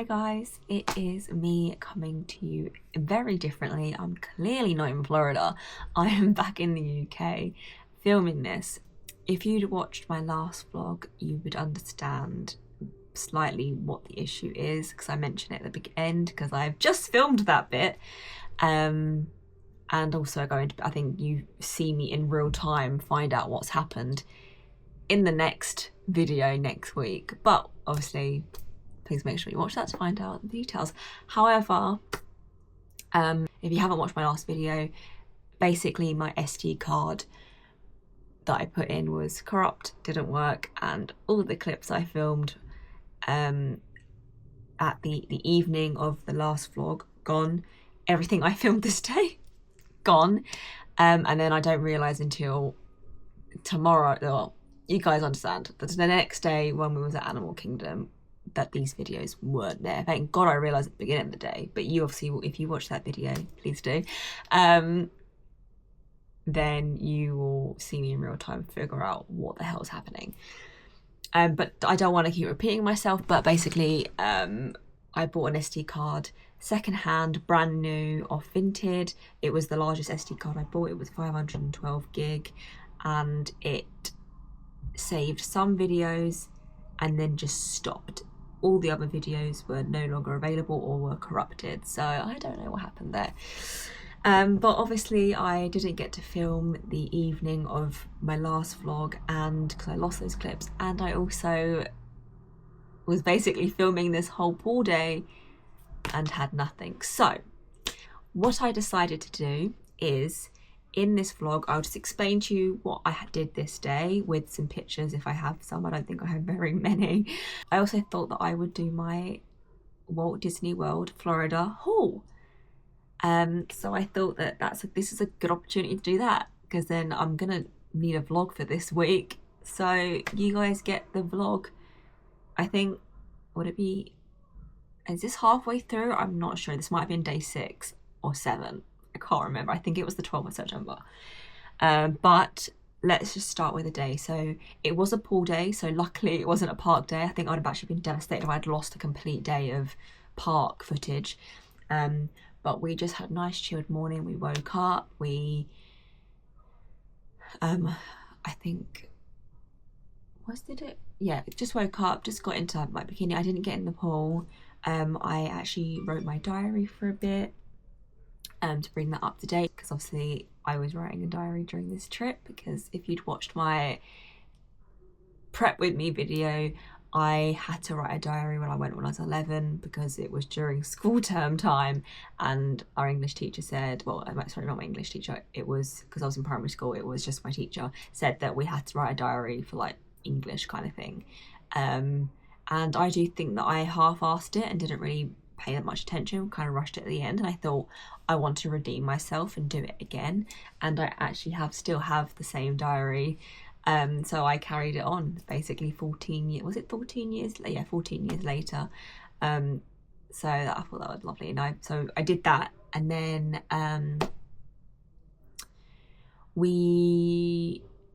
guys, it is me coming to you very differently. I'm clearly not in Florida. I am back in the UK filming this. If you'd watched my last vlog, you would understand slightly what the issue is, because I mentioned it at the end because I've just filmed that bit. And also I think you see me in real time find out what's happened in the next video next week, but obviously please make sure you watch that to find out the details. However, if you haven't watched my last video, basically my SD card that I put in was corrupt, didn't work, and all the clips I filmed at the evening of the last vlog, gone. Everything I filmed this day, gone. And then I don't realise until tomorrow, well, you guys understand, that the next day when we was at Animal Kingdom, that these videos weren't there. Thank God I realised at the beginning of the day, but you obviously, if you watch that video, please do, then you will see me in real time figure out what the hell's happening. But I don't want to keep repeating myself, but basically I bought an SD card secondhand, brand new, off Vinted. It was the largest SD card I bought. It was 512 gig, and it saved some videos and then just stopped. All the other videos were no longer available or were corrupted, so I don't know what happened there. But obviously I didn't get to film the evening of my last vlog, and because I lost those clips, and I also was basically filming this whole pool day and had nothing. So what I decided to do is, in this vlog, I'll just explain to you what I did this day with some pictures if I have some. I don't think I have very many. I also thought that I would do my Walt Disney World Florida haul. So I thought that this is a good opportunity to do that, because then I'm gonna need a vlog for this week. So you guys get the vlog, I think, would it be, is this halfway through? I'm not sure. This might have been day 6 or 7. I can't remember. I think it was the 12th of September. But let's just start with the day. So it was a pool day, so luckily it wasn't a park day. I think I'd have actually been devastated if I'd lost a complete day of park footage. But we just had a nice chilled morning. We woke up, we I think, just woke up, just got into my bikini. I didn't get in the pool. I actually wrote my diary for a bit to bring that up to date, because obviously I was writing a diary during this trip, because if you'd watched my prep with me video, I had to write a diary when I was 11, because it was during school term time, and our English teacher said, well, sorry, not my English teacher, it was, because I was in primary school, it was just my teacher, said that we had to write a diary for like English kind of thing. And I do think that I half-assed it and didn't really pay that much attention, kind of rushed it at the end, and I thought I want to redeem myself and do it again, and I actually still have the same diary. So I carried it on basically 14 years, was it 14 years? Yeah, 14 years later. So I thought that was lovely. And so I did that, and then I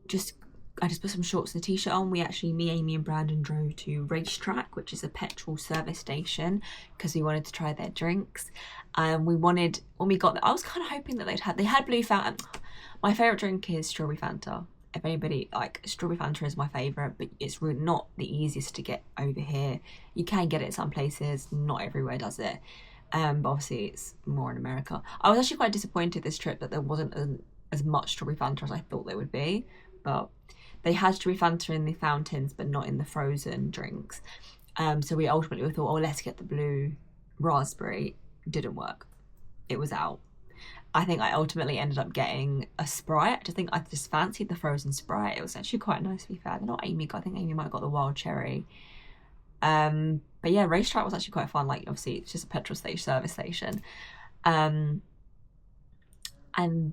just put some shorts and a t-shirt on. Me, Amy and Brandon drove to Racetrack, which is a petrol service station, because we wanted to try their drinks. When we got there, I was kind of hoping that they had blue Fanta. My favourite drink is strawberry Fanta. If anybody, strawberry Fanta is my favourite, but it's really not the easiest to get over here. You can get it some places, not everywhere does it. But obviously it's more in America. I was actually quite disappointed this trip that there wasn't as much strawberry Fanta as I thought there would be, but they had strawberry Fanta in the fountains, but not in the frozen drinks. So we ultimately thought, oh, let's get the blue raspberry. Didn't work. It was out. I think I ultimately ended up getting a Sprite. I just fancied the frozen Sprite. It was actually quite nice, to be fair. I think Amy might have got the wild cherry. But yeah, Racetrack was actually quite fun. Like, obviously it's just a petrol service station. And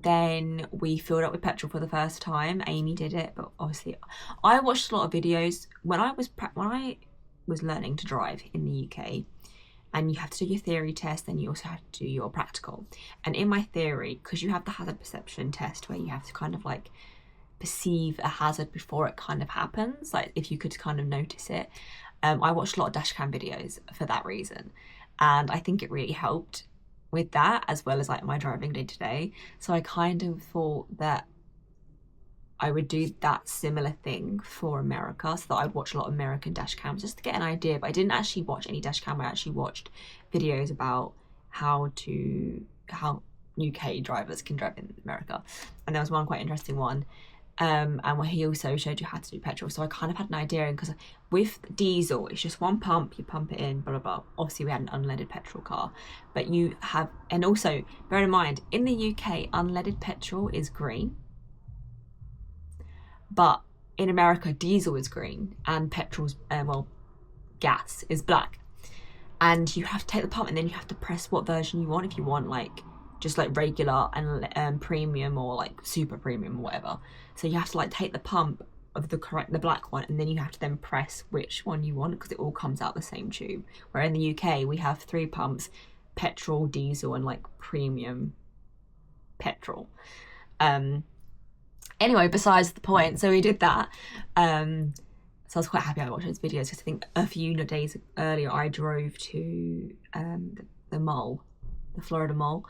then we filled up with petrol for the first time. Amy did it, but obviously I watched a lot of videos when I was learning to drive in the UK. And you have to do your theory test, then you also have to do your practical. And in my theory, because you have the hazard perception test where you have to kind of like perceive a hazard before it kind of happens, like if you could kind of notice it, I watched a lot of dash cam videos for that reason, and I think it really helped with that, as well as like my driving day to day. So I kind of thought that I would do that similar thing for America, so that I'd watch a lot of American dash cams just to get an idea. But I didn't actually watch any dash cam. I actually watched videos about how UK drivers can drive in America, and there was one quite interesting one, and where he also showed you how to do petrol. So I kind of had an idea, because with diesel it's just one pump, you pump it in, blah blah blah. Obviously we had an unleaded petrol car, but you have, and also bear in mind, in the UK unleaded petrol is green, but in America diesel is green and petrol's gas is black, and you have to take the pump and then you have to press what version you want. If you want like just like regular and premium, or like super premium or whatever, so you have to like take the pump of the black one, and then you have to then press which one you want, because it all comes out the same tube. Where in the UK we have 3 pumps: petrol, diesel, and like premium petrol. Anyway, besides the point, so we did that. So I was quite happy I watched those videos, because I think a few days earlier I drove to the mall, the Florida Mall,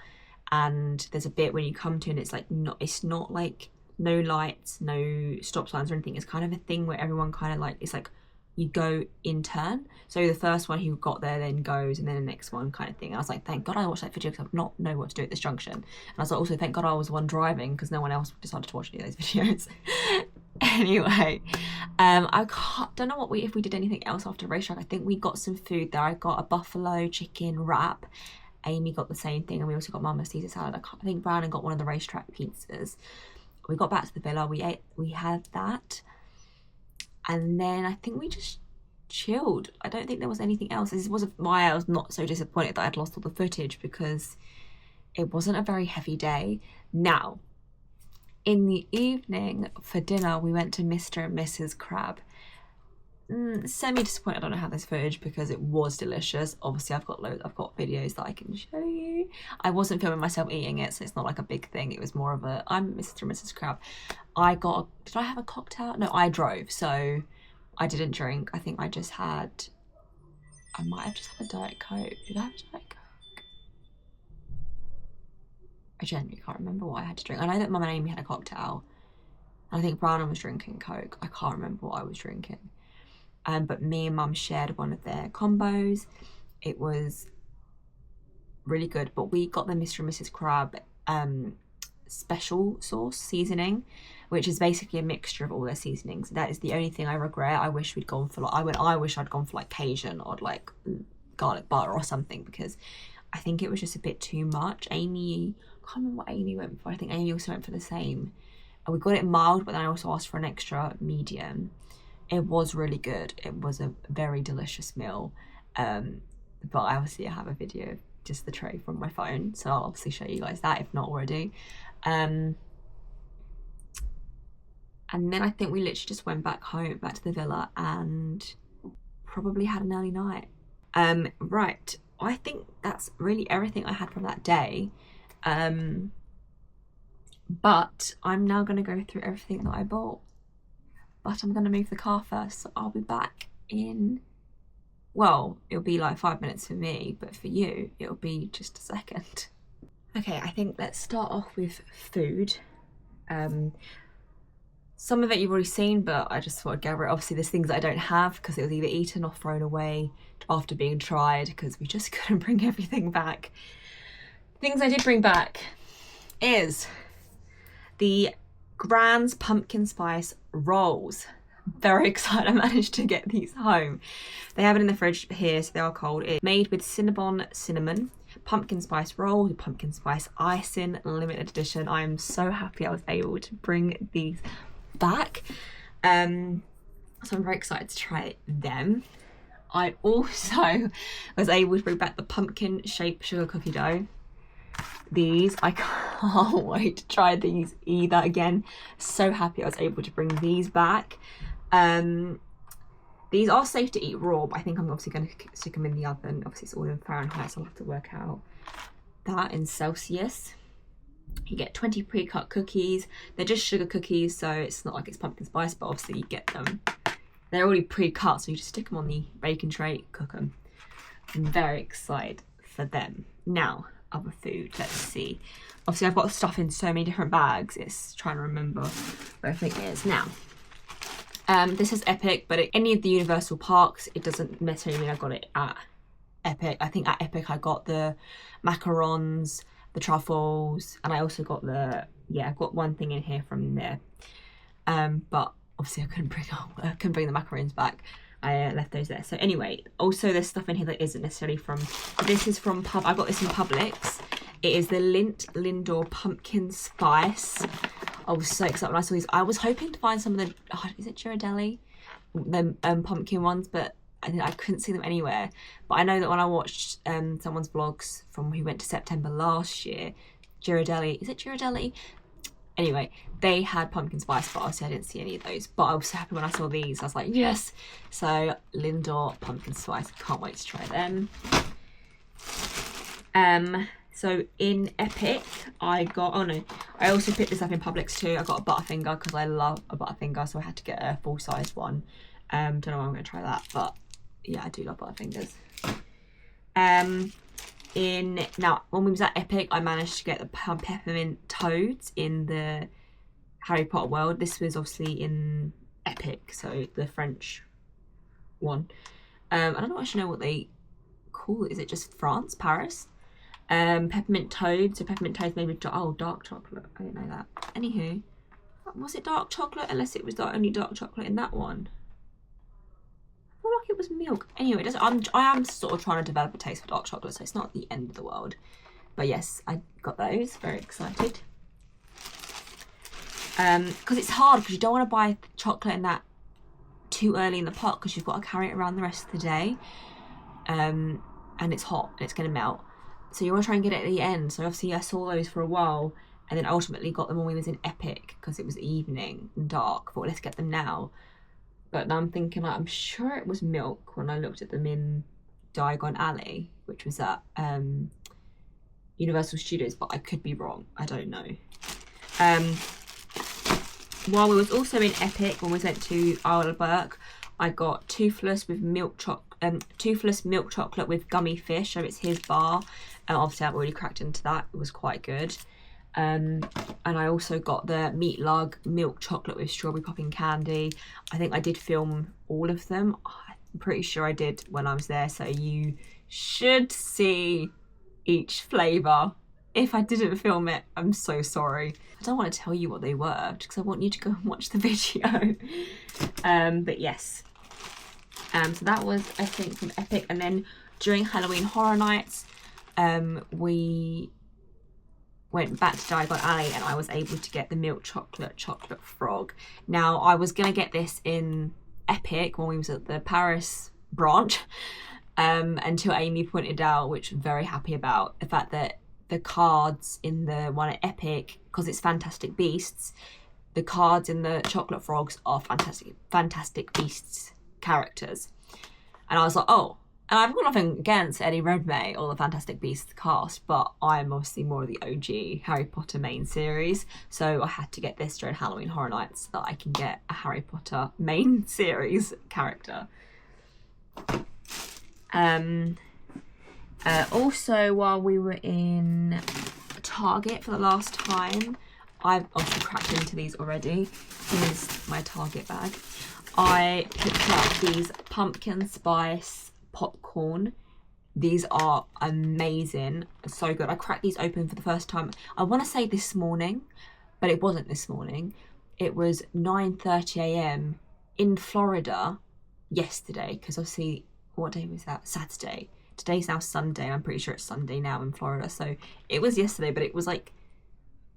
and there's a bit when you come to, and it's like it's not like no lights, no stop signs or anything. It's kind of a thing where everyone kind of like, it's like you go in turn. So the first one who got there then goes, and then the next one kind of thing. I was like, thank God I watched that video, because I not know what to do at this junction. And I was like, also thank God I was the one driving, because no one else decided to watch any of those videos. Anyway, don't know if we did anything else after racetrack. I think we got some food there. I got a buffalo chicken wrap. Amy got the same thing, and we also got Mama's Caesar salad. I think Brandon got one of the racetrack pizzas. We got back to the villa, we had that, and then I think we just chilled. I don't think there was anything else. This was why I was not so disappointed that I'd lost all the footage, because it wasn't a very heavy day. Now, in the evening for dinner, we went to Mr. and Mrs. Crab. Semi-disappointed I don't have this footage, because it was delicious. Obviously I've got videos that I can show you. I wasn't filming myself eating it, so it's not like a big thing. It was more of a, I'm Mr. and Mrs. Crab. Did I have a cocktail? No, I drove, so I didn't drink. I think I might have just had a Diet Coke. Did I have a Diet Coke? I genuinely can't remember what I had to drink. I know that Mum and Amy had a cocktail, and I think Brandon was drinking Coke. I can't remember what I was drinking. But me and Mum shared one of their combos. It was really good, but we got the Mr. and Mrs. Crab special sauce seasoning, which is basically a mixture of all their seasonings. That is the only thing I regret. I wish we'd gone for I wish I'd gone for like Cajun or like garlic butter or something, because I think it was just a bit too much. I can't remember what Amy went for. I think Amy also went for the same. And we got it mild, but then I also asked for an extra medium. It was really good. It was a very delicious meal. But obviously I have a video of just the tray from my phone, so I'll obviously show you guys that if not already. And then I think we literally just went back to the villa, and probably had an early night. Right, I think that's really everything I had from that day. But I'm now going to go through everything that I bought. But I'm going to move the car first, so I'll be back in, well, it'll be like 5 minutes for me, but for you, it'll be just a second. Okay, I think let's start off with food. Some of it you've already seen, but I just thought I'd gather it. Obviously, there's things that I don't have, because it was either eaten or thrown away after being tried, because we just couldn't bring everything back. Things I did bring back is the Grand's pumpkin spice rolls. Very excited I managed to get these home. They have it in the fridge here, so they are cold. It's made with cinnamon, pumpkin spice roll with pumpkin spice icing, limited edition. I am so happy I was able to bring these back. So I'm very excited to try them. I also was able to bring back the pumpkin shaped sugar cookie dough. These, I can't wait to try these either. Again, so happy I was able to bring these back. These are safe to eat raw, but I think I'm obviously going to stick them in the oven. Obviously it's all in Fahrenheit, so I'll have to work out that in Celsius. You get 20 pre-cut cookies. They're just sugar cookies, so it's not like it's pumpkin spice, but obviously you get them They're already pre-cut, so you just stick them on the baking tray, cook them. I'm very excited for them. Now, other food, let's see. Obviously, I've got stuff in so many different bags. It's trying to remember where everything is. Now, this is Epic, but at any of the Universal parks, it doesn't necessarily mean I got it at Epic. I think at Epic I got the macarons, the truffles, and I also got I've got one thing in here from there. But obviously I couldn't bring the macarons back. I left those there. So anyway, also there's stuff in here that isn't necessarily from, this is from I got this in Publix. It is the Lindor pumpkin spice. I was so excited when I saw these. I was hoping to find some of the, is it Ghirardelli? The pumpkin ones, but I couldn't see them anywhere. But I know that when I watched someone's vlogs from who went to September last year, Ghirardelli, is it Ghirardelli? Anyway, they had pumpkin spice, but obviously I didn't see any of those. But I was so happy when I saw these. I was like, yes! So, Lindor pumpkin spice. Can't wait to try them. So in Epic, I got, I also picked this up in Publix too. I got a Butterfinger because I love a Butterfinger, so I had to get a full-size one. Don't know why I'm going to try that, but yeah, I do love Butterfingers. Now, when we was at Epic, I managed to get the peppermint toads in the Harry Potter world. This was obviously in Epic, so the French one. I don't actually know what they call it. Is it just France, Paris? Peppermint toad. So peppermint toads made with dark chocolate. I didn't know that. Anywho, was it dark chocolate? Unless it was the only dark chocolate in that one. I feel like it was milk. Anyway, I am sort of trying to develop a taste for dark chocolate, so it's not the end of the world. But yes, I got those. Very excited. Because it's hard because you don't want to buy chocolate in that too early in the pot because you've got to carry it around the rest of the day. And it's hot and it's going to melt. So you want to try and get it at the end. So obviously I saw those for a while and then ultimately got them when we was in Epic because it was evening and dark. Thought, let's get them now. But now I'm thinking, like, I'm sure it was milk when I looked at them in Diagon Alley, which was at Universal Studios, but I could be wrong. I don't know. While we was also in Epic, when we went to Isle of Berk, I got Toothless milk chocolate with gummy fish. So it's his bar. And obviously I've already cracked into that. It was quite good. And I also got the Meat Lug milk chocolate with strawberry popping candy. I think I did film all of them. I'm pretty sure I did when I was there. So you should see each flavour. If I didn't film it, I'm so sorry. I don't want to tell you what they were because I want you to go and watch the video. But yes. So that was, I think, from Epic. And then during Halloween Horror Nights, we went back to Diagon Alley and I was able to get the milk chocolate frog. Now, I was going to get this in Epic when we was at the Paris branch until Amy pointed out, which I'm very happy about, the fact that the cards in the one at Epic, because it's Fantastic Beasts, the cards in the chocolate frogs are Fantastic Beasts characters. And I was like, oh, and I've got nothing against Eddie Redmayne or the Fantastic Beasts cast, but I'm obviously more of the OG Harry Potter main series, so I had to get this during Halloween Horror Nights so that I can get a Harry Potter main series character. Also, while we were in Target for the last time, I've obviously cracked into these already. Here's my Target bag. I picked up these pumpkin spice popcorn. These are amazing. So good. I cracked these open for the first time, I want to say this morning, but it wasn't this morning. It was 9:30 a.m. in Florida yesterday, because obviously, what day was that? Saturday. Today's now Sunday, and I'm pretty sure it's Sunday now in Florida. So it was yesterday, but it was like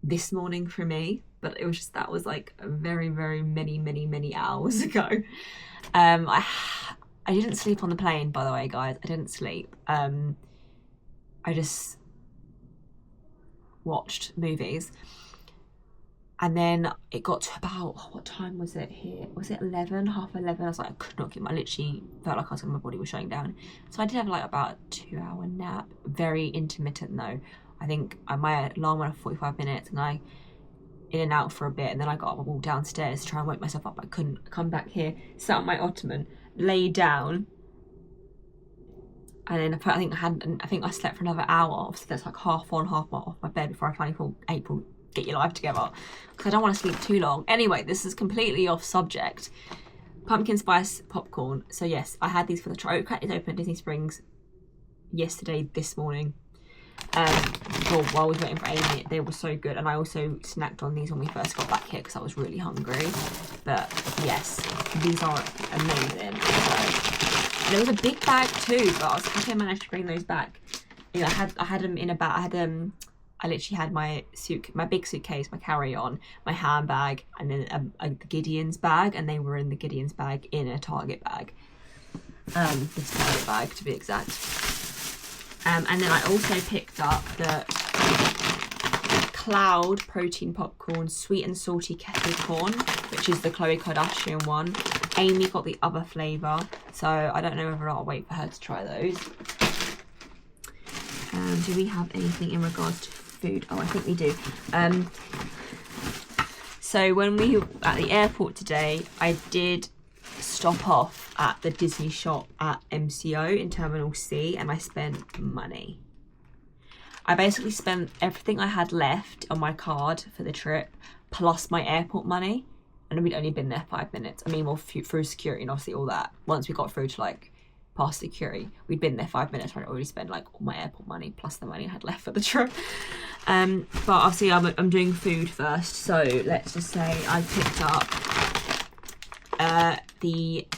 this morning for me. But it was just, that was like a very, very many hours ago. I didn't sleep on the plane, by the way, guys. I didn't sleep. I just watched movies. And then it got to about, what time was it here? Was it 11, half 11? I was like, I could not get I literally felt like my body was shutting down. So I did have like about a 2-hour nap. Very intermittent though. I think my alarm went off 45 minutes and in and out for a bit, and then I got up and walked downstairs to try and wake myself up. I couldn't. Come back here, sat on my ottoman, lay down, and then I think I slept for another hour. Obviously that's like half on, half off my bed before I finally thought, April, get your life together, because I don't want to sleep too long. Anyway, this is completely off subject. Pumpkin spice popcorn. So yes, I had these for the try. It opened at Disney Springs yesterday, this morning. While I was waiting for Amy, they were so good, and I also snacked on these when we first got back here because I was really hungry. But yes, these are amazing. So, there was a big bag too, but I was happy I managed to bring those back. You know, I had them in a bag. I literally had my big suitcase, my carry-on, my handbag, and then the Gideon's bag, and they were in the Gideon's bag in a Target bag. This Target bag to be exact. And then I also picked up the Cloud protein popcorn, sweet and salty kettle corn, which is the Khloe Kardashian one. Amy got the other flavour, so I don't know whether I'll wait for her to try those. Do we have anything in regards to food? Oh, I think we do. So when we were at the airport today, I did stop off at the Disney shop at MCO in Terminal C, and I spent money. I basically spent everything I had left on my card for the trip, plus my airport money, and we'd only been there 5 minutes. I mean, well, through security and obviously all that. Once we got through to like past security, we'd been there 5 minutes, and I'd already spent like all my airport money plus the money I had left for the trip. But obviously I'm doing food first, so let's just say I picked up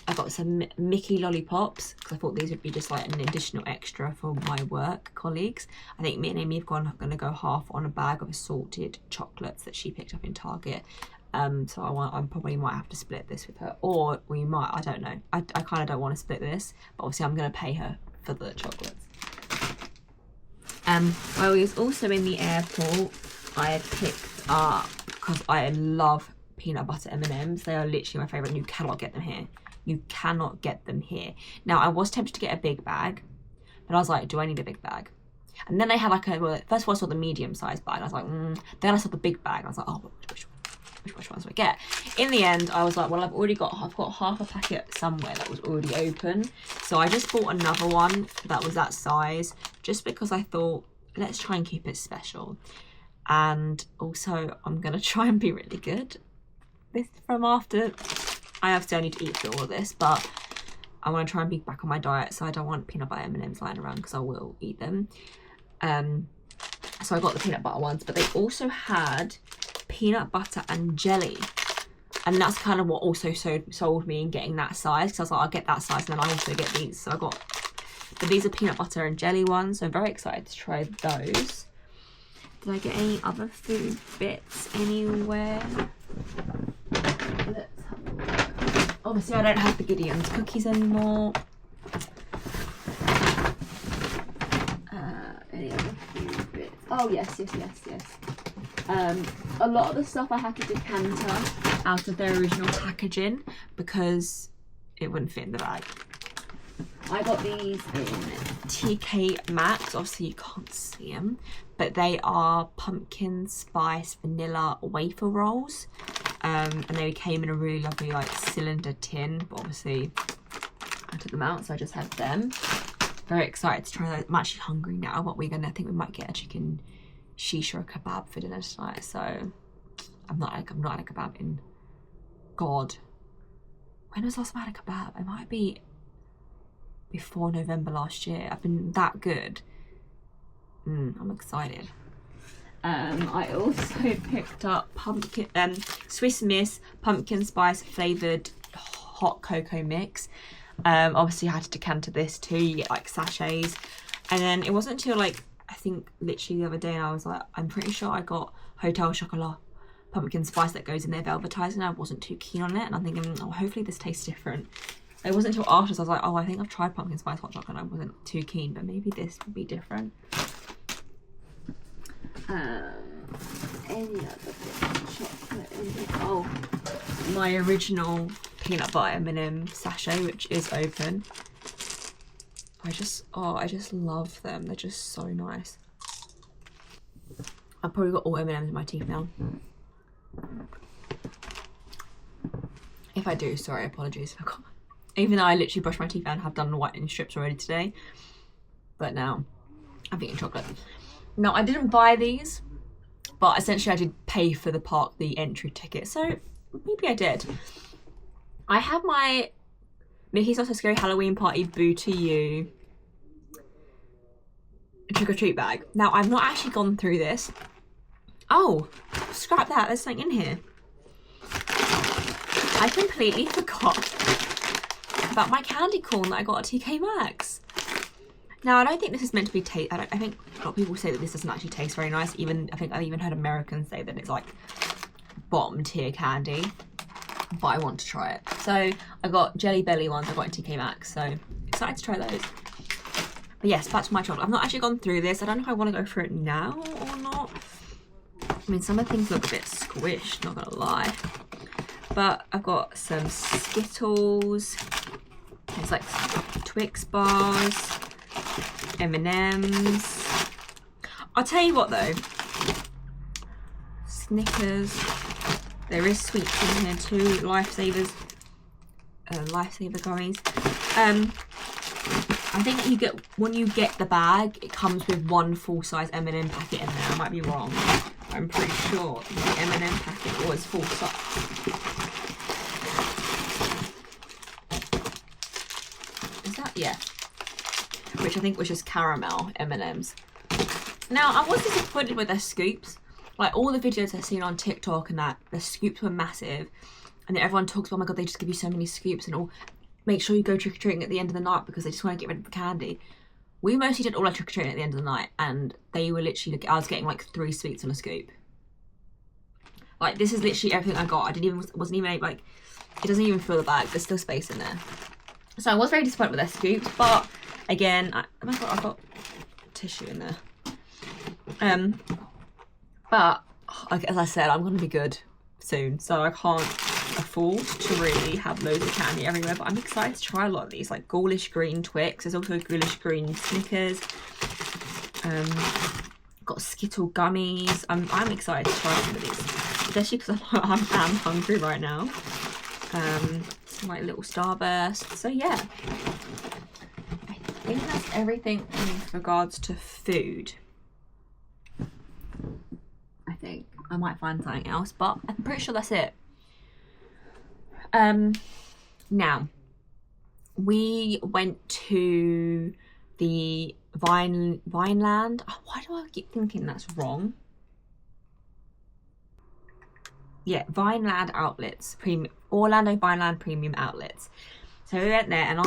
I got some Mickey lollipops because I thought these would be just like an additional extra for my work colleagues. I think me and Amy have going to go half on a bag of assorted chocolates that she picked up in Target. So I probably might have to split this with her, or we might, I don't know. I kind of don't want to split this, but obviously I'm going to pay her for the chocolates. While we was also in the airport, I picked up, because I love peanut butter M&Ms. They are literally my favourite, and you cannot get them here. You cannot get them here. Now, I was tempted to get a big bag, but I was like, do I need a big bag? And then they had like first of all I saw the medium-sized bag, and I was like, Then I saw the big bag, and I was like, oh, which one do I get? In the end, I was like, well, I've got half a packet somewhere that was already open. So I just bought another one that was that size, just because I thought, let's try and keep it special. And also, I'm going to try and be really good. This from after, I obviously need to eat through all of this, but I want to try and be back on my diet, so I don't want peanut butter M&Ms lying around because I will eat them. So I got the peanut butter ones, but they also had peanut butter and jelly, and that's kind of what also sold me in getting that size, because I was like, I'll get that size and then I also get these. So I got, but these are peanut butter and jelly ones, so I'm very excited to try those. Did I get any other food bits anywhere? Let's have a look. Obviously I don't have the Gideon's cookies anymore. Any other food bits? Oh yes. A lot of the stuff I had to decanter out of their original packaging because it wouldn't fit in the bag. I got these in TK Maxx. Obviously you can't see them, but they are pumpkin spice vanilla wafer rolls, and they came in a really lovely like cylinder tin, but obviously I took them out, so I just had them. Very excited to try those. I'm actually hungry now, but I think we might get a chicken shish or a kebab for dinner tonight. So I'm not had a kebab in, God, when was the last time I had a kebab? It might be before November last year. I've been that good. I'm excited. I also picked up Swiss Miss pumpkin spice flavoured hot cocoa mix. Obviously I had to decanter this too. You get like sachets, and then it wasn't until like I think literally the other day, and I was like, I'm pretty sure I got Hotel Chocolat pumpkin spice that goes in their velvetizing. I wasn't too keen on it, and I'm thinking, oh, hopefully this tastes different. It wasn't until afterwards I was like, oh, I think I've tried pumpkin spice hot chocolate and I wasn't too keen, but maybe this would be different. Any other chocolate in here? Oh, my original peanut butter M&M sachet, which is open. I just love them. They're just so nice. I've probably got all M&Ms in my teeth now. If I do, sorry, apologies. Even though I literally brushed my teeth and have done the whitening strips already today. But now I'm eating chocolate. Now, I didn't buy these, but essentially I did pay for the entry ticket. So maybe I did. I have my Mickey's Not So Scary Halloween Party Boo To You trick-or-treat bag. Now, I've not actually gone through this. Oh, scrap that, there's something in here. I completely forgot about my candy corn that I got at TK Maxx. Now, I don't think this is meant to be I think a lot of people say that this doesn't actually taste very nice. I think I've even heard Americans say that it's like bottom tier candy. But I want to try it. So I got Jelly Belly ones I got in TK Maxx. So excited to try those. But yes, back to my chocolate. I've not actually gone through this. I don't know if I want to go through it now or not. I mean, some of the things look a bit squished, not gonna lie. But I've got some Skittles. It's like Twix bars, M&Ms. I'll tell you what though. Snickers. There is sweets in here too. Lifesavers. Lifesaver gummies. I think that when you get the bag, it comes with one full-size M&M packet in there. I might be wrong. I'm pretty sure the M&M packet was full size. Is that? Yeah. Which I think was just caramel M&Ms. Now, I was disappointed with their scoops. Like, all the videos I've seen on TikTok and that, the scoops were massive. And then everyone talks about, oh my god, they just give you so many scoops and all. Make sure you go trick-or-treating at the end of the night because they just want to get rid of the candy. We mostly did all our trick-or-treating at the end of the night, and they were literally, I was getting like 3 sweets on a scoop. Like, this is literally everything I got. Wasn't even like, it doesn't even fill the bag. There's still space in there. So I was very disappointed with their scoops, but again, oh my god, I've got tissue in there. But as I said, I'm going to be good soon, so I can't afford to really have loads of candy everywhere, but I'm excited to try a lot of these, like ghoulish green Twix. There's also ghoulish green Snickers. Got Skittle gummies. I'm excited to try some of these, especially because I'm hungry right now. Some like little Starburst. So yeah, I think that's everything in regards to food. I think I might find something else, but I'm pretty sure that's it. Now we went to the Vineland. Oh, why do I keep thinking that's wrong? Yeah, Vineland outlets, Orlando Vineland Premium Outlets. So we went there, and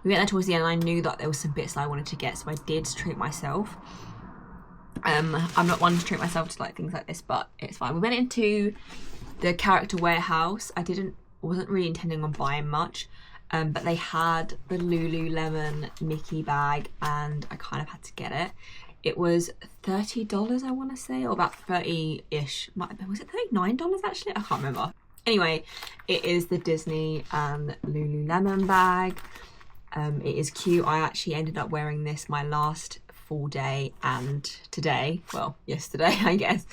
we went there towards the end, and I knew that there was some bits that I wanted to get, so I did treat myself. I'm not one to treat myself to like things like this, but it's fine. We went into the character warehouse. Wasn't really intending on buying much, but they had the Lululemon Mickey bag, and I kind of had to get it. It was $30, I want to say, or about 30-ish. Was it $39 actually? I can't remember. Anyway, it is the Disney and Lululemon bag. It is cute. I actually ended up wearing this my last full day and today. Well, yesterday, I guess.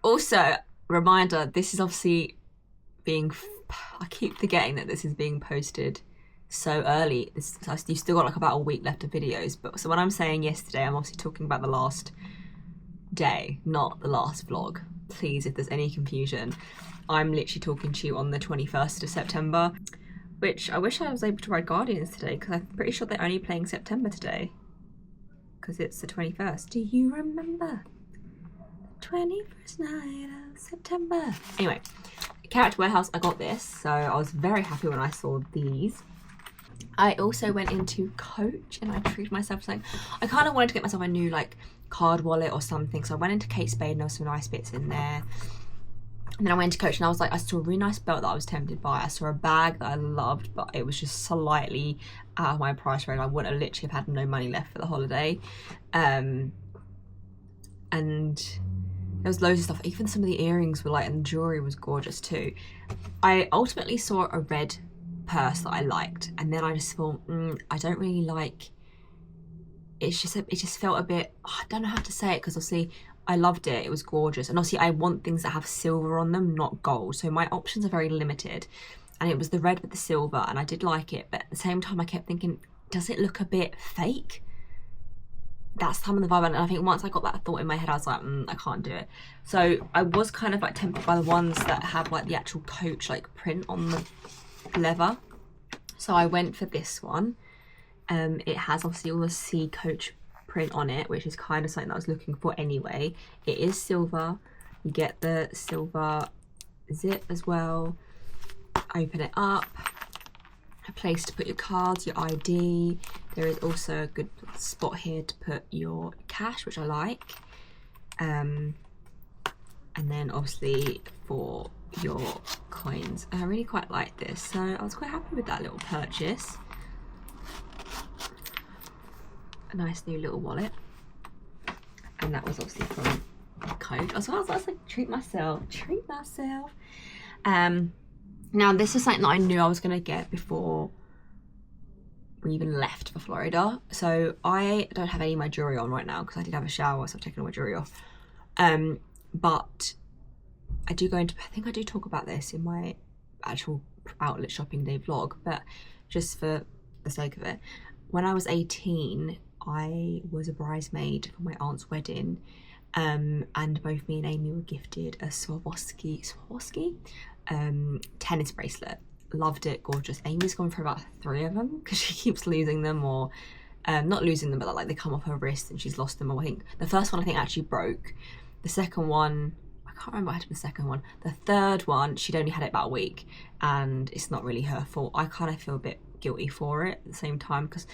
Also, reminder, this is obviously I keep forgetting that this is being posted so early. You've still got like about a week left of videos, but so when I'm saying yesterday, I'm obviously talking about the last day, not the last vlog. Please, if there's any confusion, I'm literally talking to you on the 21st of September, which I wish I was able to ride Guardians today, because I'm pretty sure they're only playing September today, because it's the 21st. Do you remember the 21st night of September? Anyway, Character Warehouse, I got this, so I was very happy when I saw these. I also went into Coach, and I treated myself to something. I kind of wanted to get myself a new like card wallet or something, so I went into Kate Spade and there were some nice bits in there. And then I went to Coach, and I was like, I saw a really nice belt that I was tempted by. I saw a bag that I loved, but it was just slightly out of my price range. I wouldn't have literally have had no money left for the holiday. And there was loads of stuff. Even some of the earrings were like, and the jewelry was gorgeous too. I ultimately saw a red purse that I liked, and then I just thought, I don't really like. It just felt a bit. I don't know how to say it, because obviously I loved it. It was gorgeous. And obviously I want things that have silver on them, not gold. So my options are very limited. And it was the red with the silver, and I did like it. But at the same time, I kept thinking, does it look a bit fake? That's some of the vibe. And I think once I got that thought in my head, I was like, I can't do it. So I was kind of like tempted by the ones that have like the actual Coach like print on the leather. So I went for this one. It has obviously all the sea Coach print on it, which is kind of something that I was looking for anyway. It is silver. You get the silver zip as well. Open it up. A place to put your cards, your ID. There is also a good spot here to put your cash, which I like. And then obviously for your coins. I really quite like this, so I was quite happy with that little purchase. A nice new little wallet. And that was obviously from Coach. So I was like, treat myself. Now this is something that I knew I was going to get before we even left for Florida. So I don't have any of my jewelry on right now because I did have a shower, so I've taken all my jewelry off. But I do go into, I think I do talk about this in my actual outlet shopping day vlog, but just for the sake of it, when I was 18, I was a bridesmaid for my aunt's wedding, and both me and Amy were gifted a Swarovski tennis bracelet. Loved it, gorgeous. Amy's gone for about 3 of them because she keeps losing them, or not losing them, but like they come off her wrist and she's lost them. Or I think the first one I think actually broke. The second one, I can't remember what happened to the second one. The third one, she'd only had it about a week, and it's not really her fault. I kind of feel a bit guilty for it at the same time because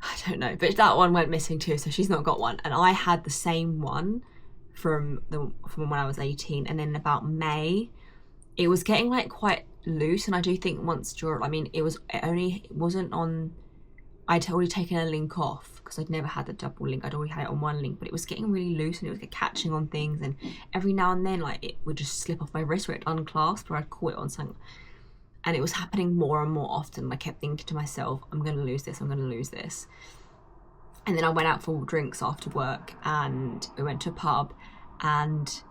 I don't know, but that one went missing too, so she's not got one. And I had the same one from when I was 18, and then about May, it was getting like quite loose. And I do think once during, I mean, it wasn't on. I'd already taken a link off because I'd never had the double link. I'd already had it on one link, but it was getting really loose and it was catching on things. And every now and then, like it would just slip off my wrist where it unclasped, or I'd caught it on something. And it was happening more and more often. I kept thinking to myself, I'm going to lose this, I'm going to lose this. And then I went out for drinks after work, and we went to a pub and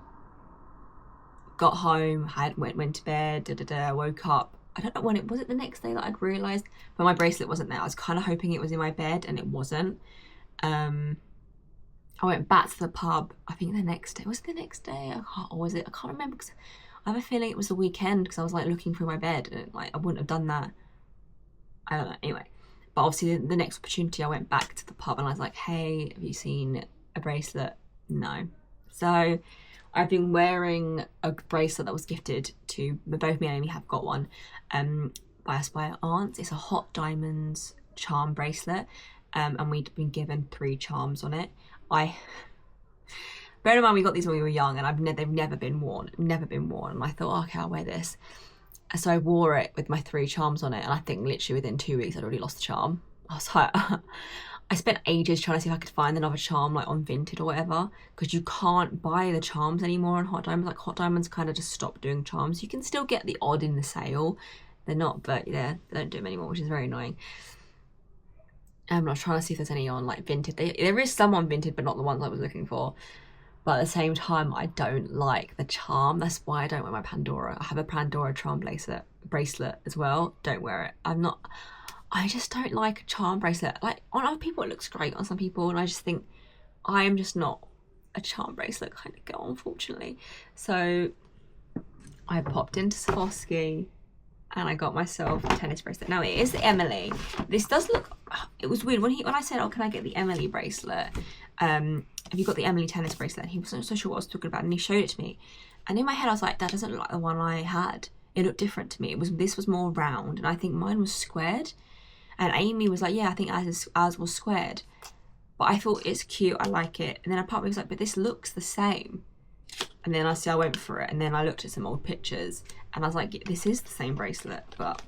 got home, went to bed, I woke up. I don't know when it was the next day that I'd realised, but my bracelet wasn't there. I was kind of hoping it was in my bed, and it wasn't. I went back to the pub, I think the next day. Was it the next day? Or was it? I can't remember, because I have a feeling it was the weekend, because I was like looking through my bed, and like I wouldn't have done that. I don't know. Anyway, but obviously the next opportunity, I went back to the pub and I was like, hey, have you seen a bracelet? No. So I've been wearing a bracelet that was gifted to both me and Amy have got one by us by our aunts. It's a hot diamonds charm bracelet, and we'd been given 3 charms on it. Bear in mind we got these when we were young, and they've never been worn. And I thought, oh, okay, I'll wear this. So I wore it with my 3 charms on it, and I think literally within 2 weeks I'd already lost the charm. I was like, I spent ages trying to see if I could find another charm like on Vinted or whatever, because you can't buy the charms anymore on Hot Diamonds. Like Hot Diamonds kind of just stopped doing charms. You can still get the odd in the sale. They're not, but yeah, they don't do them anymore, which is very annoying. I'm not trying to see if there's any on like Vinted. There is some on Vinted, but not the ones I was looking for. But at the same time, I don't like the charm. That's why I don't wear my Pandora. I have a Pandora charm bracelet as well. Don't wear it. I just don't like a charm bracelet. Like on other people, it looks great on some people, and I just think I'm just not a charm bracelet kind of girl, unfortunately. So I popped into Swarovski and I got myself a tennis bracelet. Now it is the Emily. This does look. It was weird when I said, "Oh, can I get the Emily bracelet?" Have you got the Emily tennis bracelet? And he wasn't so sure what I was talking about, and he showed it to me. And in my head, I was like, that doesn't look like the one I had. It looked different to me. This was more round, and I think mine was squared. And Amy was like, yeah, I think ours was squared. But I thought it's cute, I like it. And then a part of me was like, but this looks the same. And then I went for it, and then I looked at some old pictures, and I was like, this is the same bracelet. But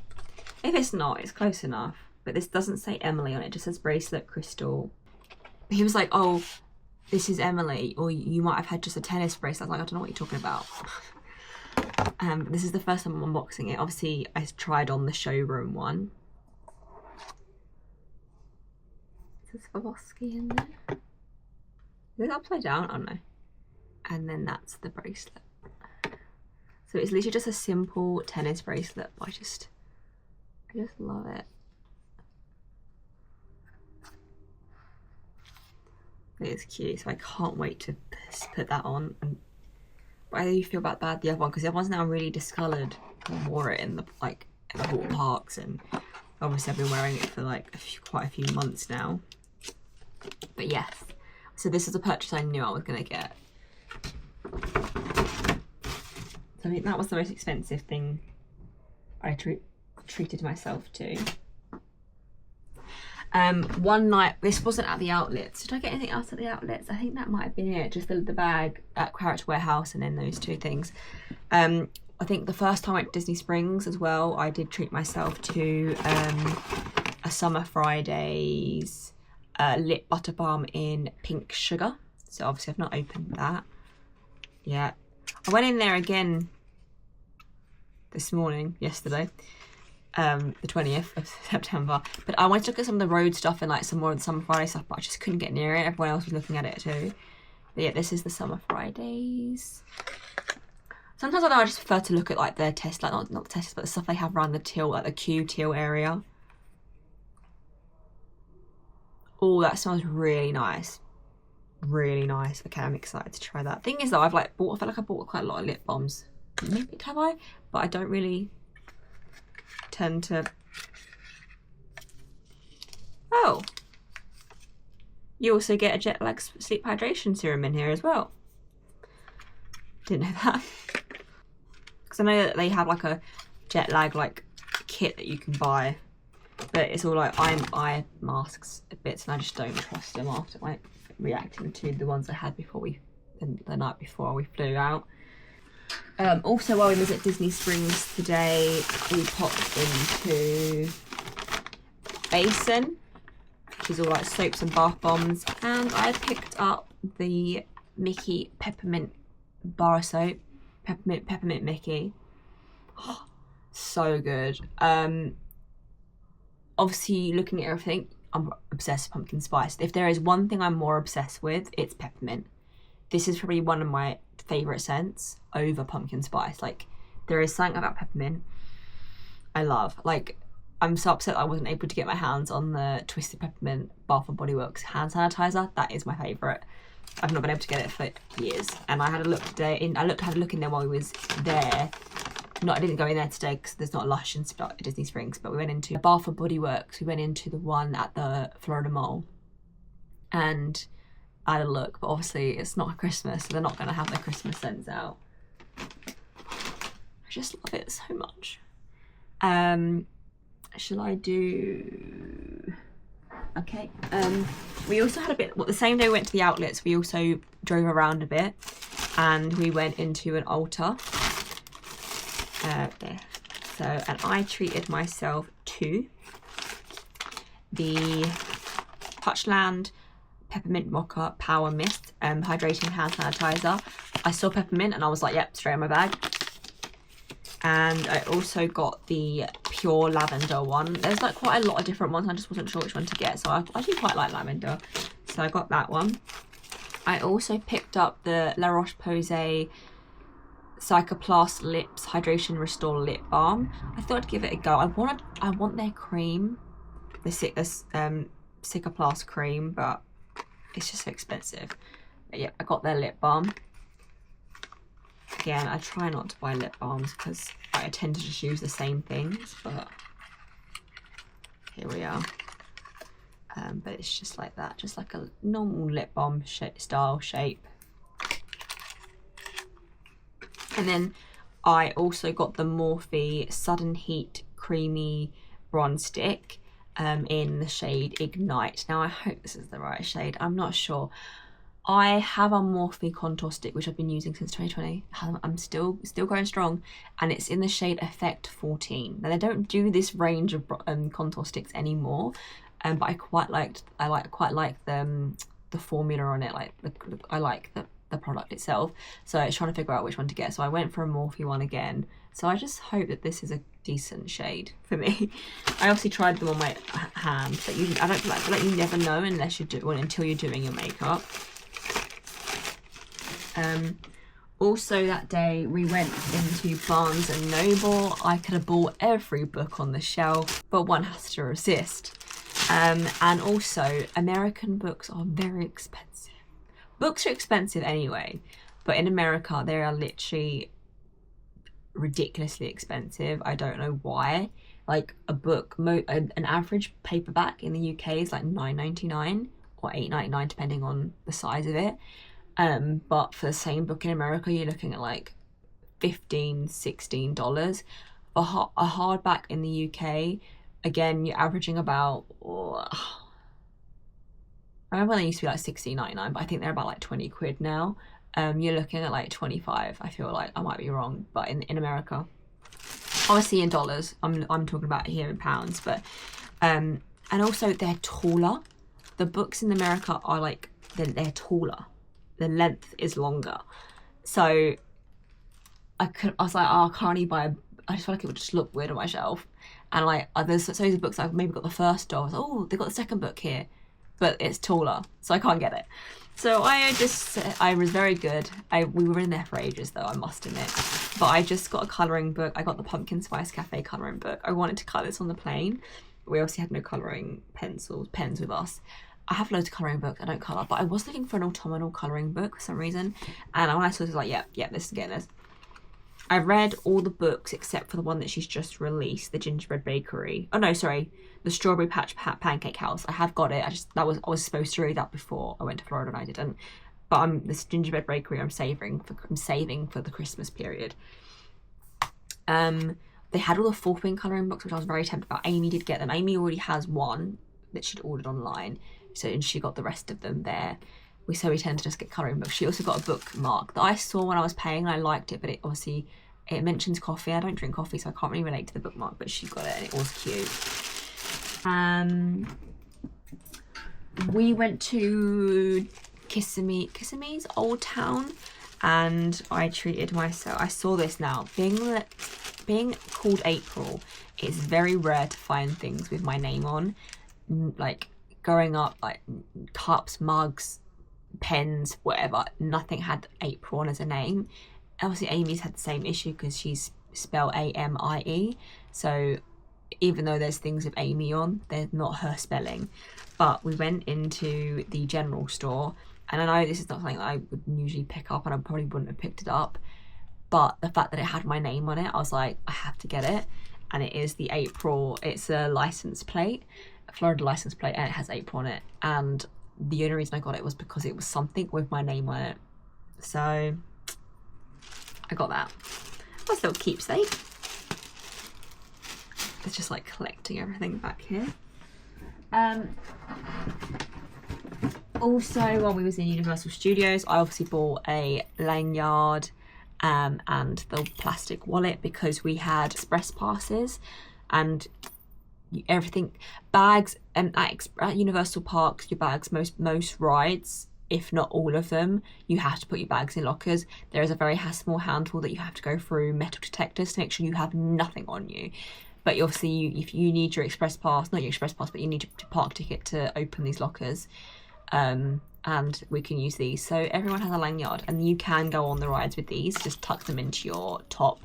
if it's not, it's close enough. But this doesn't say Emily on it. It just says bracelet crystal. But he was like, oh, this is Emily, or you might have had just a tennis bracelet. I was like, I don't know what you're talking about. This is the first time I'm unboxing it. Obviously, I tried on the showroom one. Is Swarovski in there? It's upside down, I don't know. And then that's the bracelet. So it's literally just a simple tennis bracelet. I just love it. It's cute, so I can't wait to put that on. But I do feel bad the other one, because the other one's now really discoloured. I wore it in the water parks, and obviously I've been wearing it for like quite a few months now. But yes, so this is a purchase I knew I was gonna get. So I think that was the most expensive thing I treated myself to. One night, this wasn't at the outlets. Did I get anything else at the outlets? I think that might have been it. Just the bag at Character Warehouse, and then those two things. I think the first time I went to Disney Springs as well, I did treat myself to a Summer Fridays lip butter balm in pink sugar. So obviously I've not opened that yet. I went in there again this morning, yesterday. The 20th of September, but I wanted to look at some of the road stuff and like some more of the Summer Friday stuff, but I just couldn't get near it. Everyone else was looking at it too. But yeah, this is the Summer Fridays. Sometimes I just prefer to look at like their test, like not the tests, but the stuff they have around the teal, like the Q teal area. Oh, that smells really nice. Really nice. Okay, I'm excited to try that. Thing is though, I feel like I bought quite a lot of lip balms. Maybe have I? But I don't really tend to. Oh, you also get a jet lag sleep hydration serum in here as well. Didn't know that. Because I know that they have like a jet lag like kit that you can buy, but it's all like eye masks bits, and I just don't trust them after like reacting to the ones I had before the night before we flew out. Also, while we was at Disney Springs today, we popped into Basin, which is all like soaps and bath bombs, and I picked up the Mickey Peppermint Bar Soap, Peppermint Mickey. Oh, so good. Obviously, looking at everything, I'm obsessed with pumpkin spice. If there is one thing I'm more obsessed with, it's peppermint. This is probably one of my favourite scents over pumpkin spice. Like, there is something about peppermint I love. Like, I'm so upset I wasn't able to get my hands on the Twisted Peppermint Bath & Body Works hand sanitizer. That is my favourite. I've not been able to get it for years, and I had a look today. I had a look in there while we was there. I didn't go in there today because there's not a Lush in Disney Springs, but we went into Bath & Body Works. We went into the one at the Florida Mall, and I had a look, but obviously it's not Christmas, so they're not going to have their Christmas scents out. I just love it so much. Shall I do... Okay. We also had a bit... Well, the same day we went to the outlets, we also drove around a bit, and we went into an Ulta. There. So, and I treated myself to the Touchland Peppermint Mocha Power Mist Hydrating Hand Sanitizer. I saw peppermint and I was like, yep, straight in my bag. And I also got the Pure Lavender one. There's like quite a lot of different ones. I just wasn't sure which one to get. So I do quite like lavender. So I got that one. I also picked up the La Roche-Posay Cicaplast Lips Hydration Restore Lip Balm. I thought I'd give it a go. I want their cream, the Cicaplast cream, but it's just so expensive. But yeah, I got their lip balm. Again, I try not to buy lip balms because I tend to just use the same things, but here we are. But it's just like that, just like a normal lip balm style shape. And then I also got the Morphe Sudden Heat Creamy Bronze Stick in the shade Ignite. Now I hope this is the right shade, I'm not sure. I have a Morphe contour stick which I've been using since 2020. I'm still going strong, and it's in the shade Effect 14. Now they don't do this range of contour sticks anymore, but I quite like the formula on it. Like I like the product itself, so I was trying to figure out which one to get. So I went for a Morphe one again. So I just hope that this is a decent shade for me. I obviously tried them on my hand, but usually I feel like you never know unless you do, well, until you're doing your makeup. Also that day we went into Barnes and Noble. I could have bought every book on the shelf, but one has to resist. And also American books are very expensive. Books are expensive anyway, but in America they are literally ridiculously expensive. I don't know why. Like a book, an average paperback in the UK is like $9.99 or $8.99 depending on the size of it. But for the same book in America, you're looking at like $15, $16. A hardback in the UK, again, you're averaging about, I remember they used to be like $16.99, but I think they're about like 20 quid now. You're looking at like 25, I feel like. I might be wrong, but in America. Obviously in dollars, I'm talking about here in pounds, but, and also they're taller. The books in America are like, they're taller. The length is longer. So I was like, oh, I can't even buy I just felt like it would just look weird on my shelf. And like, there's those books I've maybe got the first of. I was like, oh, they've got the second book here, but it's taller, so I can't get it. So I was very good. We were in there for ages though, I must admit. But I just got a colouring book. I got the Pumpkin Spice Cafe colouring book. I wanted to colour this on the plane. We obviously had no colouring pens with us. I have loads of colouring books, I don't colour, but I was looking for an autumnal colouring book for some reason. And when I saw this, I was like, yeah, this is getting this. I read all the books except for the one that she's just released, the Gingerbread Bakery. Oh no, sorry, the Strawberry Patch Pancake House. I have got it. I was supposed to read that before I went to Florida and I didn't. But this Gingerbread Bakery I'm saving for the Christmas period. They had all the fourth wing colouring books, which I was very tempted about. Amy did get them. Amy already has one that she'd ordered online, and she got the rest of them there. We tend to just get colouring books. She also got a bookmark that I saw when I was paying and I liked it, but it mentions coffee. I don't drink coffee, so I can't really relate to the bookmark, but she got it and it was cute. We went to Kissamee's Old Town, and I treated myself. I saw this now. Being called April, it's very rare to find things with my name on. Like growing up, like cups, mugs, pens, whatever, nothing had April on as a name. Obviously Amy's had the same issue because she's spelled Amie, so even though there's things with Amy on, they're not her spelling. But we went into the general store, and I know this is not something that I would usually pick up, and I probably wouldn't have picked it up, but the fact that it had my name on it, I was like, I have to get it. And it is the April, it's a license plate, a Florida license plate, and it has April on it. And the only reason I got it was because it was something with my name on it. So I got that. Nice little keepsake. It's just like collecting everything back here. Also, while we was in Universal Studios, I obviously bought a lanyard and the plastic wallet because we had express passes and everything. Bags at Universal Parks, your bags, most rides, if not all of them, you have to put your bags in lockers. There is a very small handful that you have to go through metal detectors to make sure you have nothing on you. But obviously, if you need your express pass, not your express pass, but you need your park ticket to open these lockers, and we can use these. So everyone has a lanyard, and you can go on the rides with these. Just tuck them into your top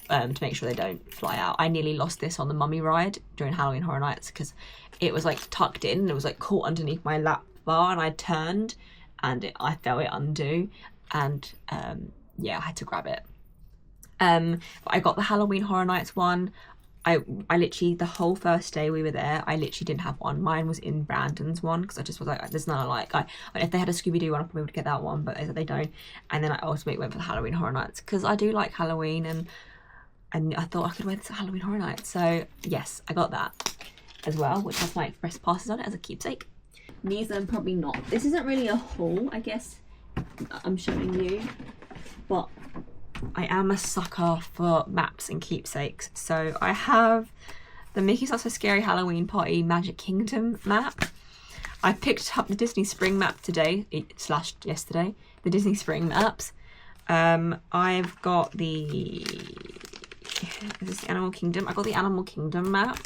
to make sure they don't fly out. I nearly lost this on the Mummy ride during Halloween Horror Nights because it was like tucked in and it was like caught underneath my lap bar, and I turned and I felt it undo, and yeah, I had to grab it. But I got the Halloween Horror Nights one. I literally, the whole first day we were there, I literally didn't have one. Mine was in Brandon's one because I just was like, there's none I like. If they had a Scooby-Doo one, I probably would get that one, but they don't. And then I ultimately went for the Halloween Horror Nights because I do like Halloween, and I thought I could wear this at Halloween Horror Nights. So yes, I got that as well, which has my express passes on it as a keepsake. These are probably not. This isn't really a haul, I guess I'm showing you, but I am a sucker for maps and keepsakes. So I have the Mickey's Not So Scary Halloween Party Magic Kingdom map. I picked up the Disney Spring map today, / yesterday, the Disney Spring maps. I've got the, is this the Animal Kingdom? I got the Animal Kingdom map.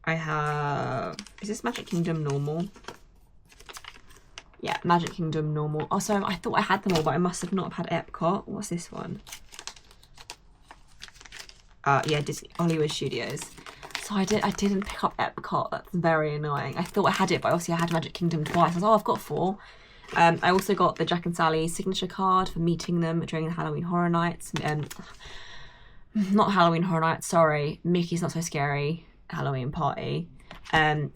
I have, is this Magic Kingdom normal? Yeah, Magic Kingdom normal. Oh, sorry, I thought I had them all, but I must have not had Epcot. What's this one? Yeah, Disney Hollywood Studios. So I didn't pick up Epcot. That's very annoying. I thought I had it, but obviously I had Magic Kingdom twice. I was like, oh, I've got 4. I also got the Jack and Sally signature card for meeting them during the Halloween Horror Nights. Not Halloween Horror Nights, sorry. Mickey's Not So Scary Halloween Party.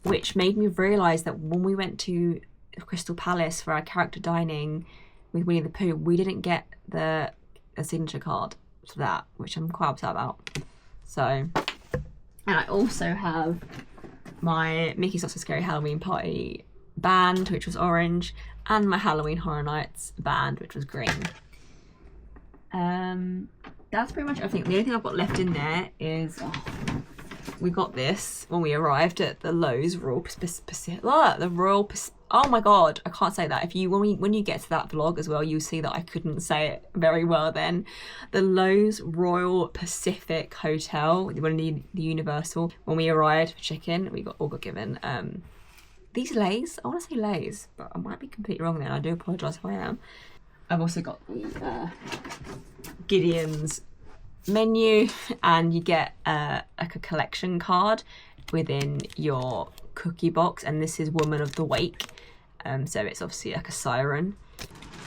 Which made me realise that when we went to Crystal Palace for our character dining with Winnie the Pooh, we didn't get a signature card for that, which I'm quite upset about. So, and I also have my Mickey's Not So Scary Halloween Party band, which was orange, and my Halloween Horror Nights band, which was green. That's pretty much everything. The only thing I've got left in there is we got this when we arrived at the Lowe's Royal Pacific. Oh my god, I can't say that. When you get to that vlog as well, you'll see that I couldn't say it very well then. The Lowe's Royal Pacific Hotel, the Universal. When we arrived for chicken, we all got given these Lays. I want to say Lays, but I might be completely wrong there. I do apologise if I am. I've also got the Gideon's menu, and you get like a collection card within your cookie box, and this is Woman of the Wake. So it's obviously like a siren.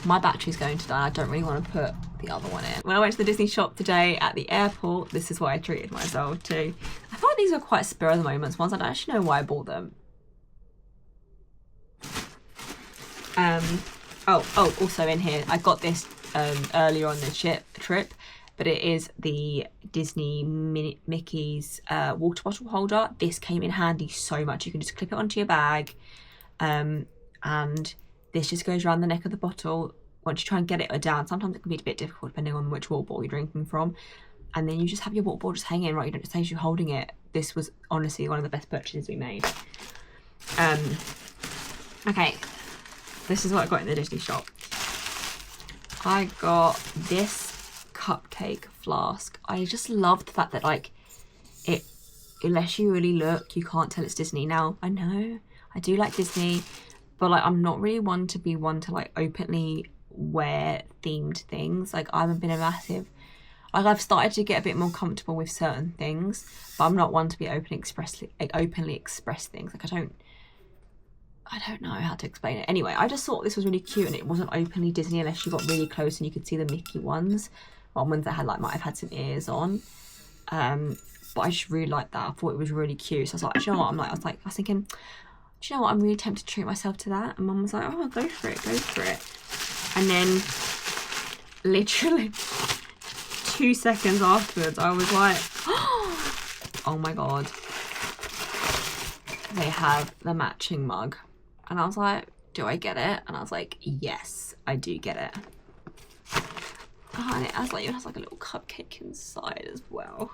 My battery's going to die. I don't really want to put the other one in. When I went to the Disney shop today at the airport, this is what I treated myself to. I thought these were quite spur of the moment ones. I don't actually know why I bought them. Also in here, I got this earlier on the trip, but it is the Disney Mickey's water bottle holder. This came in handy so much. You can just clip it onto your bag, and this just goes around the neck of the bottle. Once you try and get it down, sometimes it can be a bit difficult depending on which water bottle you're drinking from, and then you just have your water bottle just hanging, right? You don't just you holding it. This was honestly one of the best purchases we made. Okay, this is what I got in the Disney shop. I got this cupcake flask. I just love the fact that, like, it, unless you really look, you can't tell it's Disney. Now, I know I do like Disney, but like I'm not really one to like openly wear themed things. Like I've been a massive, like I've started to get a bit more comfortable with certain things, but I'm not one to be openly express things. Like I don't know how to explain it. Anyway, I just thought this was really cute, and it wasn't openly Disney unless you got really close and you could see the Mickey ones. Well, ones that had like might have had some ears on. But I just really liked that. I thought it was really cute. So I was like, do you know what? I was thinking, do you know what? I'm really tempted to treat myself to that. And Mum was like, oh, go for it. And then literally 2 seconds afterwards, I was like, oh my god. They have the matching mug. And I was like, do I get it? And I was like, yes, I do get it. Oh, and it has like a little cupcake inside as well.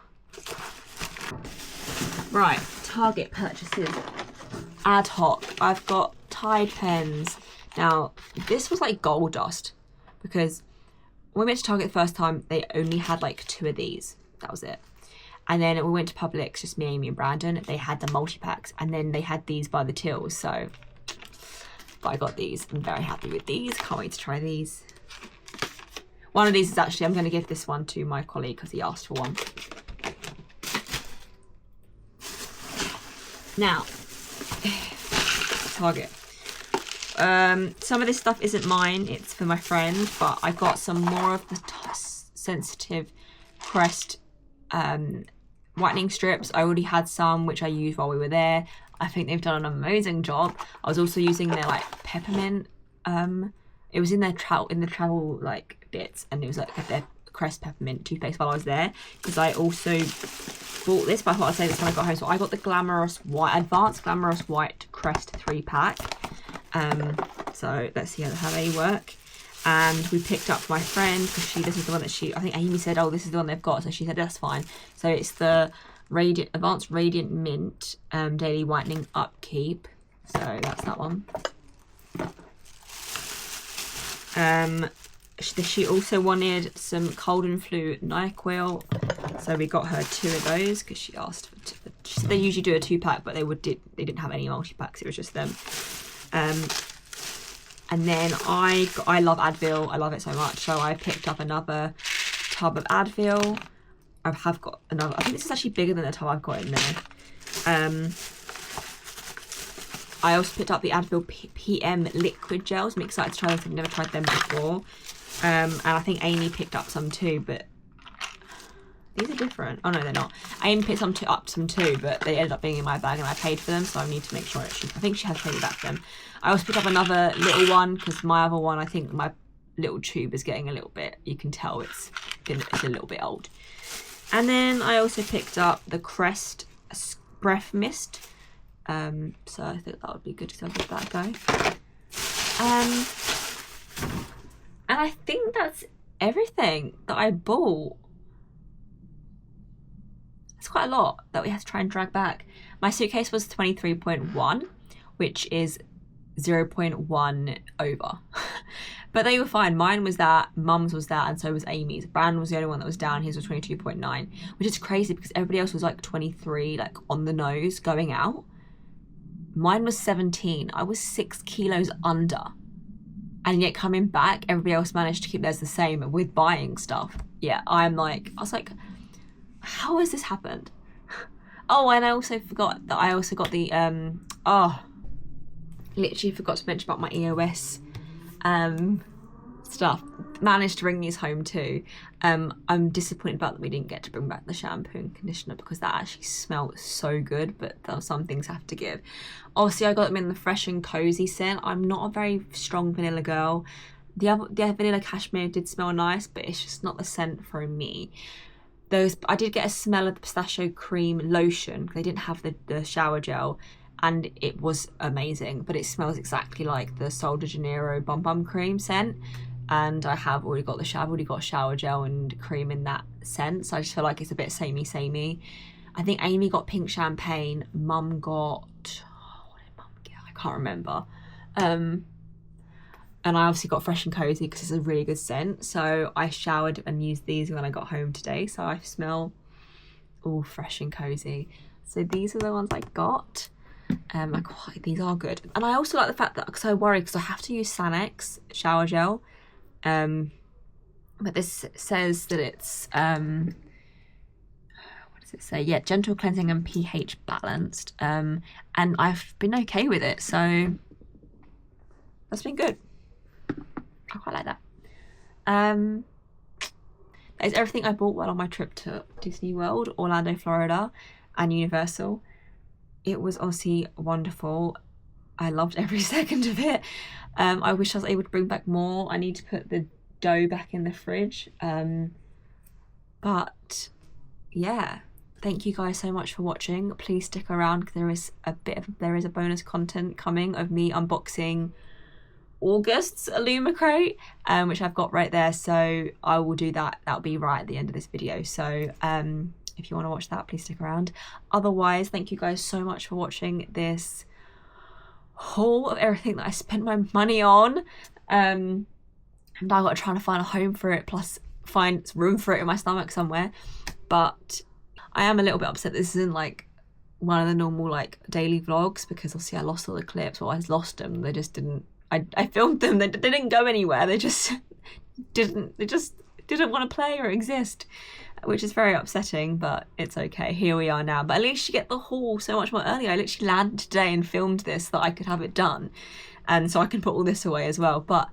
Right, Target purchases. Ad hoc. I've got Tide pens. Now, this was like gold dust, because when we went to Target the first time, they only had like 2 of these. That was it. And then we went to Publix, just me, Amy and Brandon. They had the multi-packs, and then they had these by the tills. So, but I got these. I'm very happy with these. Can't wait to try these. One of these is actually, I'm going to give this one to my colleague because he asked for one. Now, Target. Some of this stuff isn't mine. It's for my friend, but I got some more of the sensitive Crest whitening strips. I already had some which I used while we were there. I think they've done an amazing job. I was also using their like peppermint. It was in their travel like bits, and it was like their Crest peppermint toothpaste while I was there, because I also bought this, but I thought I'd say this when I got home. So I got the Advanced Glamorous White Crest 3-pack. So let's see how they work. And we picked up my friend, because this is the one that I think Amy said, oh, this is the one they've got. So she said, that's fine. So it's the Advanced Radiant Mint Daily Whitening Upkeep. So that's that one. She also wanted some cold and flu NyQuil. So we got her 2 of those, because she asked for 2. She said they usually do a 2-pack, but they didn't have any multi-packs. It was just them. And then I love Advil. I love it so much. So I picked up another tub of Advil. I have got another. I think this is actually bigger than the tub I've got in there. I also picked up the Advil PM liquid gels. I'm excited to try those. I've never tried them before. And I think Amy picked up some too, but these are different. Oh no, they're not. Amy picked up some too, but they ended up being in my bag and I paid for them, so I need to make sure I think she has paid me back for them. I also picked up another little one because my other one, I think my little tube is getting a little bit, you can tell it's a little bit old. And then I also picked up the Crest Breath Mist. So I think that would be good to give that a go. And I think that's everything that I bought. It's quite a lot that we had to try and drag back. My suitcase was 23.1, which is 0.1 over. But they were fine. Mine was that, Mum's was that, and so was Amy's. Brandon was the only one that was down. His was 22.9, which is crazy because everybody else was like 23, like on the nose going out. Mine was 17. I was 6 kilos under. And yet coming back, everybody else managed to keep theirs the same with buying stuff. Yeah, I was like, how has this happened? Oh, and I also forgot that I also got the, literally forgot to mention about my EOS stuff. Managed to bring these home too. I'm disappointed about that we didn't get to bring back the shampoo and conditioner because that actually smelled so good, but some things have to give. Obviously I got them in the Fresh and Cozy scent. I'm not a very strong vanilla girl. The vanilla cashmere did smell nice, but it's just not the scent for me. I did get a smell of the pistachio cream lotion. They didn't have the shower gel, and it was amazing, but it smells exactly like the Sol de Janeiro Bum Bum Cream scent. And I have already got shower gel and cream in that scent, so I just feel like it's a bit samey. I think Amy got pink champagne. Mum got, what did Mum get? I can't remember. And I obviously got Fresh and Cozy because it's a really good scent. So I showered and used these when I got home today. So I smell all fresh and cozy. So these are the ones I got. These are good. And I also like the fact that, because I worry because I have to use Sanex shower gel. But this says that it's, what does it say? Yeah, gentle cleansing and pH balanced. And I've been okay with it. So that's been good. I quite like that. That is everything I bought while on my trip to Disney World, Orlando, Florida, and Universal. It was obviously wonderful. I loved every second of it. I wish I was able to bring back more. I need to put the dough back in the fridge. But yeah, thank you guys so much for watching. Please stick around because there is a bonus content coming of me unboxing August's Illumicrate, which I've got right there, so I will do that. That'll be right at the end of this video, so if you want to watch that, please stick around. Otherwise, thank you guys so much for watching this haul of everything that I spent my money on. And I've got to try to find a home for it, plus find room for it in my stomach somewhere. But I am a little bit upset this isn't like one of the normal like daily vlogs, because obviously I lost all the clips. Well, I lost them. They just didn't. I filmed them. They didn't go anywhere. They just didn't want to play or exist, which is very upsetting, but it's okay. Here we are now. But at least you get the haul so much more early. I literally landed today and filmed this so that I could have it done, and so I can put all this away as well. But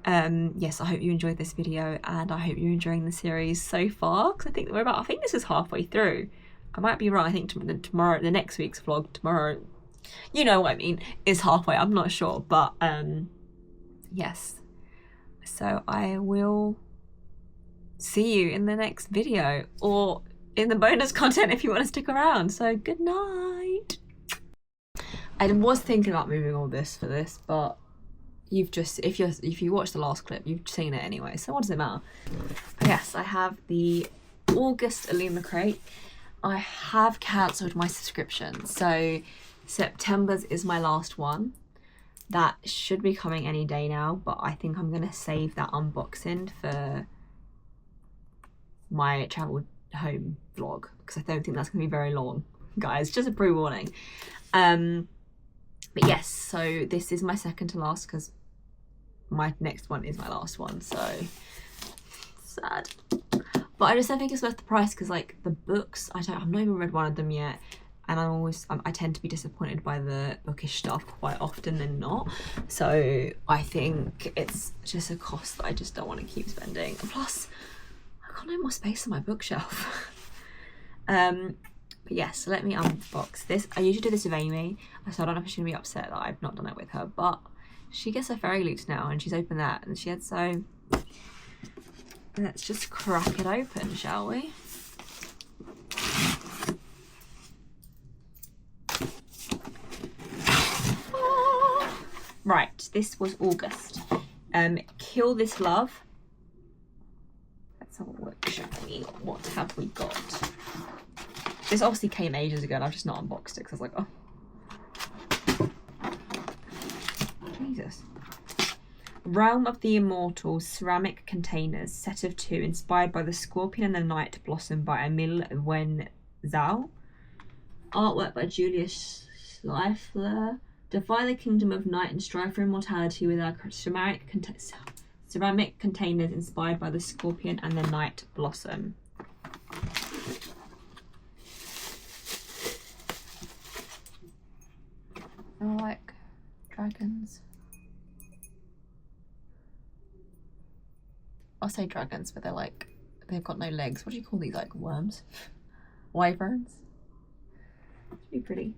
yes, I hope you enjoyed this video, and I hope you're enjoying the series so far, because I think this is halfway through. I might be wrong. I think tomorrow, the next week's vlog, tomorrow, you know what I mean, is halfway. I'm not sure, but yes. So I will see you in the next video, or in the bonus content if you want to stick around. So good night. I was thinking about moving all this for this, but you've just, if you watch the last clip, you've seen it anyway, so what does it matter? Yes, I have the August Illumicrate. I have cancelled my subscription, so September's is my last one. That should be coming any day now, but I think I'm gonna save that unboxing for my travel home vlog, because I don't think that's gonna be very long, guys, just a pre-warning. But yes, so this is my second to last, because my next one is my last one, so sad. But I just don't think it's worth the price, because like the books, I've not even read one of them yet, and I tend to be disappointed by the Bookish stuff quite often than not. So I think it's just a cost that I just don't want to keep spending. And plus, I've got no more space on my bookshelf. But yes, let me unbox this. I usually do this with Amy, so I don't know if she's gonna be upset that I've not done it with her, but she gets her fairy loops now, and she's opened that, and she had so. Let's just crack it open, shall we? Right, this was August. Kill This Love. Let's have a look, shall we? What have we got? This obviously came ages ago, and I've just not unboxed it because I was like, oh. Jesus. Realm of the Immortals, ceramic containers, set of 2, inspired by the Scorpion and the Night Blossom by Emil Wen Zhao. Artwork by Julius Schleifler. Defy the kingdom of night and strive for immortality with our ceramic containers inspired by the Scorpion and the Night Blossom. I like dragons. I'll say dragons, but they've got no legs. What do you call these, like worms? Wyverns? Should be pretty.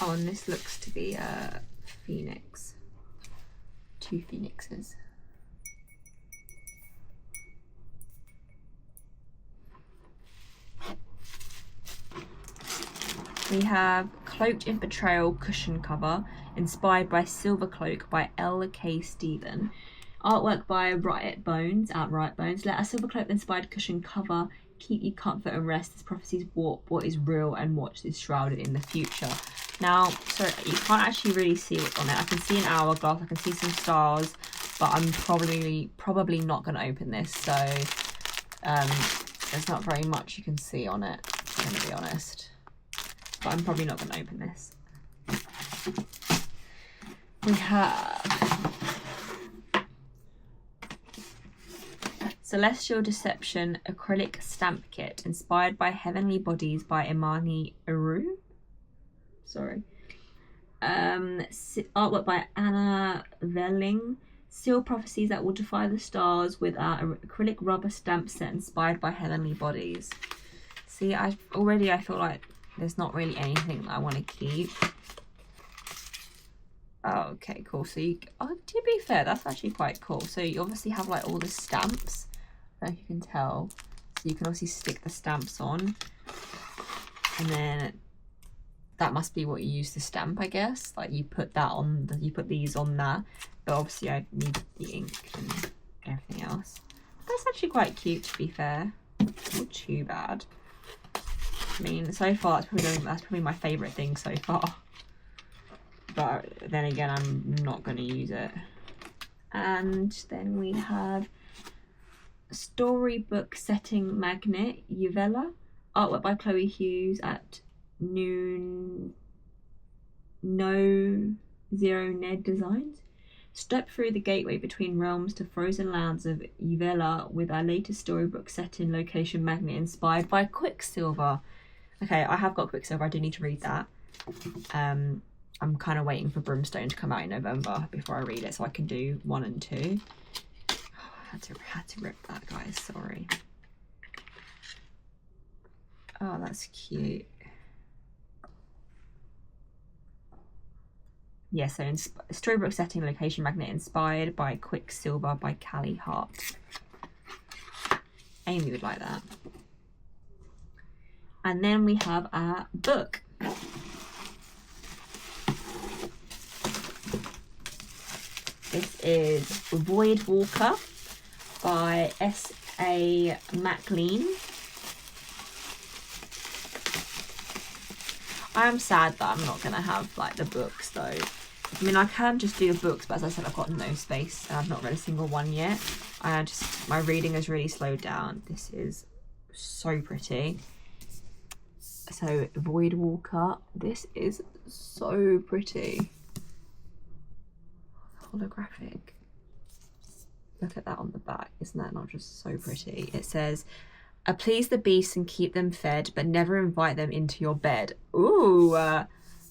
Oh, and this looks to be a phoenix. 2 phoenixes. We have Cloaked in Betrayal cushion cover, inspired by Silver Cloak by L.K. Stephen. Artwork by Outright Bones. Let a Silver Cloak inspired cushion cover keep you comfort and rest as prophecies warp what is real and what is shrouded in the future. Now, so you can't actually really see what's on it. I can see an hourglass, I can see some stars, but I'm probably not going to open this, so there's not very much you can see on it, I'm going to be honest. But I'm probably not going to open this. We have Celestial Deception acrylic stamp kit, inspired by Heavenly Bodies by Imani Aru. Sorry. Artwork by Anna Velling. Seal prophecies that will defy the stars with our acrylic rubber stamp set inspired by Heavenly Bodies. See, I feel like there's not really anything that I want to keep. Oh, okay, cool. So to be fair, that's actually quite cool. So you obviously have like all the stamps. I don't know if you can tell. So you can obviously stick the stamps on, and then that must be what you use to stamp, I guess. Like you put that on, you put these on that. But obviously I need the ink and everything else. That's actually quite cute, to be fair. Not too bad. I mean, so far that's probably my favourite thing so far. But then again, I'm not going to use it. And then we have Storybook Setting Magnet Uvella. Artwork by Chloe Hughes at No Zero Ned Designs. Step through the gateway between realms to frozen lands of Uvella with our latest storybook setting location magnet inspired by Quicksilver. Okay, I have got Quicksilver. I do need to read that. I'm kind of waiting for Brimstone to come out in November before I read it, so I can do 1 and 2. Oh, I had to rip that, guys. Sorry. Oh, that's cute. Yeah, so Storybook Setting Location Magnet inspired by Quicksilver by Callie Hart. Amy would like that. And then we have our book. This is Void Walker by S.A. MacLean. I am sad that I'm not going to have like the books though. I mean, I can just do the books, but as I said, I've got no space and I've not read a single one yet. My reading has really slowed down. This is so pretty. So Void Walker, this is so pretty. Holographic. Look at that on the back. Isn't that not just so pretty? It says, appease the beasts and keep them fed, but never invite them into your bed. Ooh,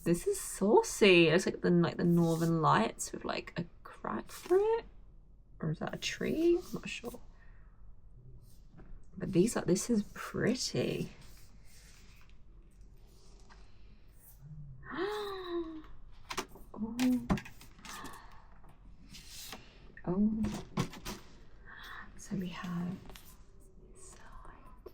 this is saucy. It's like the Northern Lights with like a crack for it. Or is that a tree? I'm not sure. But this is pretty. Oh. Oh. So we have this side.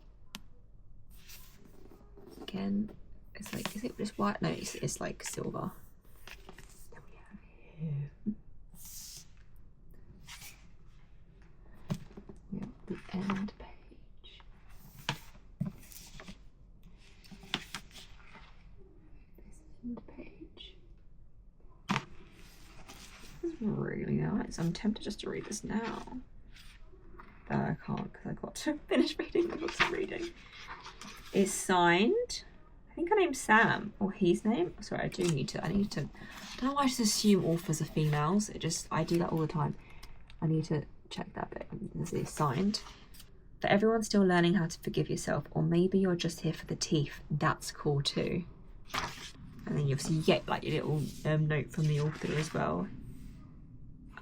Again, it's like, is it just white? No, it's like silver. Then we have here. We have the end page. This end page. This is really nice. I'm tempted just to read this now. But I can't because I've got to finish reading the books I'm reading. It's signed. I think her name's Sam, or his name. Sorry, I need to. I don't know why I just assume authors are females. I do that all the time. I need to check that bit. This is signed. For everyone still learning how to forgive yourself, or maybe you're just here for the teeth, that's cool too. And then you obviously get like your little note from the author as well.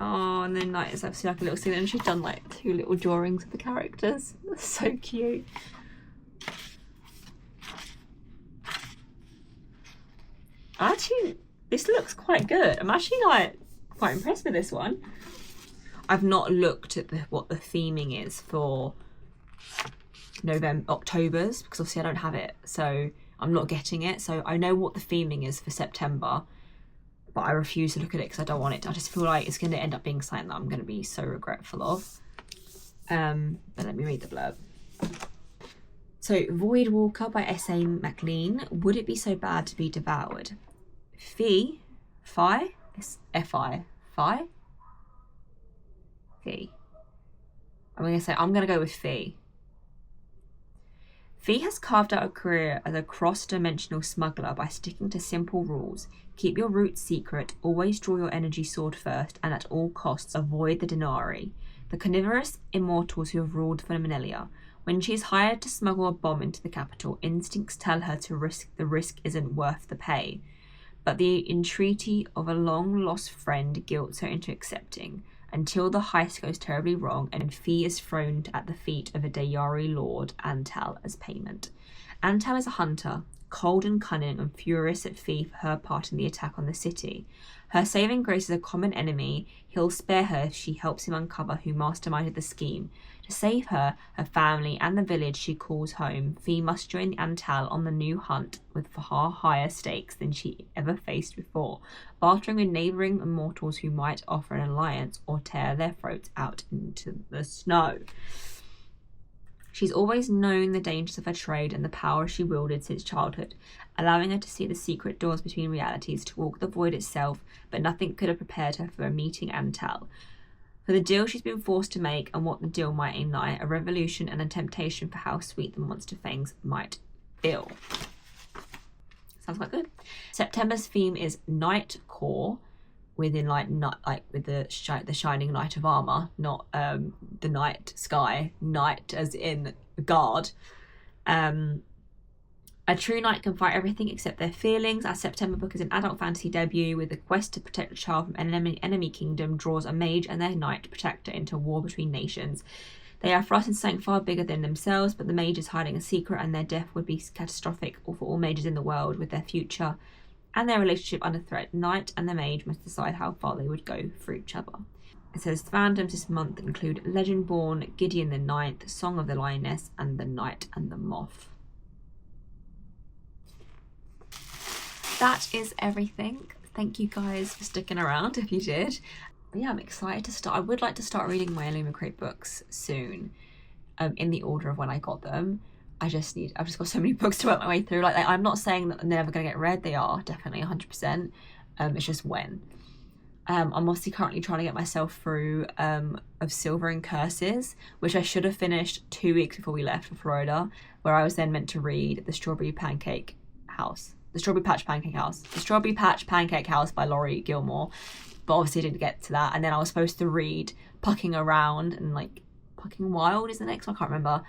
Oh, and then like it's obviously like a little scene, and she's done like 2 little drawings of the characters. That's so cute. Actually, this looks quite good. I'm actually like quite impressed with this one. I've not looked at what the theming is for October's, because obviously I don't have it, so I'm not getting it. So I know what the theming is for September, but I refuse to look at it because I don't want it. I just feel like it's going to end up being something that I'm going to be so regretful of. But let me read the blurb. So, Void Walker by S.A. MacLean. Would it be so bad to be devoured? Fee. It's F-I. Fi? Fee. I'm going to go with Fee. Fee has carved out a career as a cross-dimensional smuggler by sticking to simple rules. Keep your roots secret, always draw your energy sword first, and at all costs avoid the Denari, the carnivorous immortals who have ruled for millennia. When she is hired to smuggle a bomb into the capital, instincts tell her the risk isn't worth the pay. But the entreaty of a long-lost friend guilts her into accepting, until the heist goes terribly wrong and Fee is thrown at the feet of a Dayari lord, Antal, as payment. Antal is a hunter, cold and cunning and furious at Fee for her part in the attack on the city. Her saving grace is a common enemy. He'll spare her if she helps him uncover who masterminded the scheme. To save her, her family, and the village she calls home, Fee must join Antal on the new hunt with far higher stakes than she ever faced before, bartering with neighbouring immortals who might offer an alliance or tear their throats out into the snow. She's always known the dangers of her trade and the power she wielded since childhood, allowing her to see the secret doors between realities, to walk the void itself, but nothing could have prepared her for a meeting Antal. For the deal she's been forced to make and what the deal might ignite, a revolution and a temptation for how sweet the monster fangs might feel. Sounds quite good. September's theme is Night Core, within with the shining knight of armor, not the night sky, knight as in guard. A true knight can fight everything except their feelings. Our September book is an adult fantasy debut with the quest to protect a child from an enemy kingdom draws a mage and their knight protector into war between nations. They are thrust into something far bigger than themselves, but the mage is hiding a secret, and their death would be catastrophic for all mages in the world, with their future and their relationship under threat. Knight and the mage must decide how far they would go for each other. It says fandoms this month include Legendborn, Gideon the Ninth, Song of the Lioness, and The Knight and the Moth. That is everything. Thank you guys for sticking around if you did. But yeah, I'm excited to start. I would like to start reading my Illumicrate books soon, in the order of when I got them. I've just got so many books to work my way through. Like, I'm not saying that they're never going to get read. They are definitely 100%. It's just when. I'm obviously currently trying to get myself through of Silver and Curses, which I should have finished 2 weeks before we left for Florida, where I was then meant to read The Strawberry Pancake House. The Strawberry Patch Pancake House. The Strawberry Patch Pancake House by Laurie Gilmore. But obviously I didn't get to that. And then I was supposed to read Pucking Around and like Pucking Wild is the next one, I can't remember.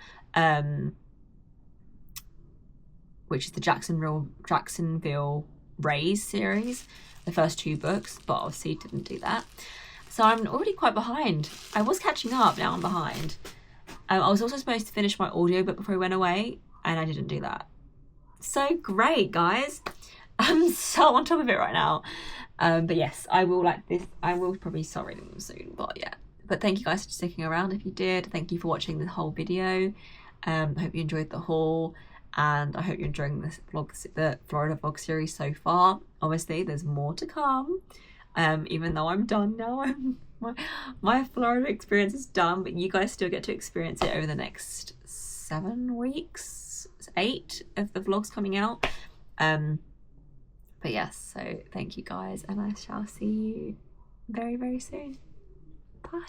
Which is the Jacksonville Rays series. The first 2 books, but obviously didn't do that. So I'm already quite behind. I was catching up, now I'm behind. I was also supposed to finish my audiobook before I went away, and I didn't do that. So great, guys. I'm so on top of it right now. But yes, I will probably start reading them soon, but yeah. But thank you guys for sticking around if you did. Thank you for watching the whole video. I hope you enjoyed the haul, and I hope you're enjoying this vlog, the Florida vlog series so far. Obviously, there's more to come. Even though I'm done now, my Florida experience is done, but you guys still get to experience it over the next 7 weeks, 8 of the vlogs coming out. But yes, so thank you guys, and I shall see you very, very soon. Bye.